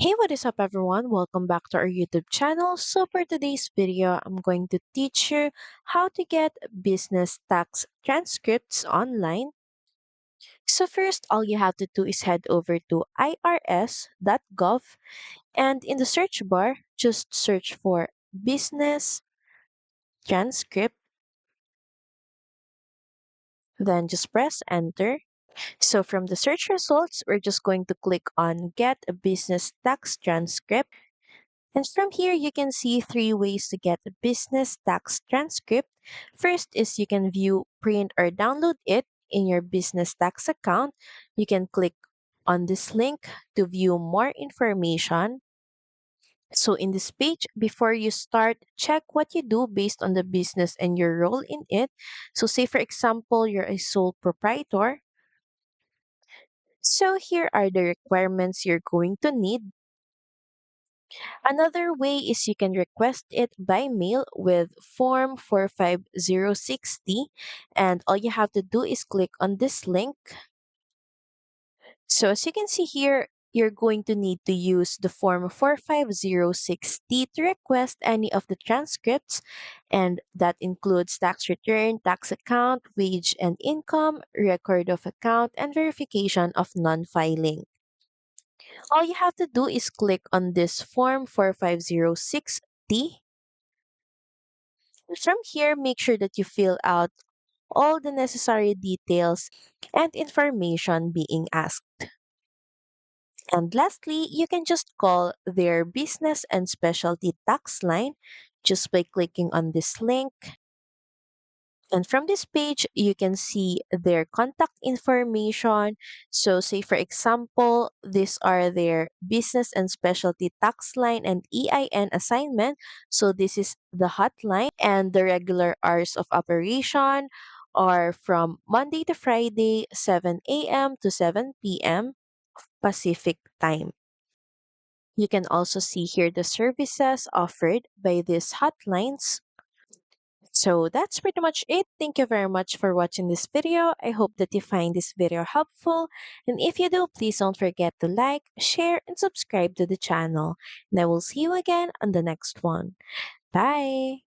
Hey, what is up, everyone? Welcome back to our YouTube channel. So, for today's video, I'm going to teach you how to get business tax transcripts online. So, first, all you have to do is head over to irs.gov and in the search bar, just search for business transcript, then just press enter. So, from the search results, we're just going to click on get a business tax transcript. And from here, you can see three ways to get a business tax transcript. First is you can view, print, or download it in your business tax account. You can click on this link to view more information. So, in this page, before you start, check what you do based on the business and your role in it. So, say for example, you're a sole proprietor. So, here are the requirements you're going to need. Another way is you can request it by mail with Form 45060, and all you have to do is click on this link. So as you can see here, you're going to need to use the Form 45060 to request any of the transcripts, and that includes tax return, tax account, wage and income, record of account, and verification of non-filing. All you have to do is click on this Form 45060. From here, make sure that you fill out all the necessary details and information being asked. And lastly, you can just call their business and specialty tax line just by clicking on this link. And from this page, you can see their contact information. So, say for example, these are their business and specialty tax line and EIN assignment. So, this is the hotline, and the regular hours of operation are from Monday to Friday, 7 a.m. to 7 p.m. Pacific time. You can also see here the services offered by these hotlines. So that's pretty much it. Thank you very much for watching this video. I hope that you find this video helpful. And if you do, please don't forget to like, share, and subscribe to the channel. And I will see you again on the next one. Bye!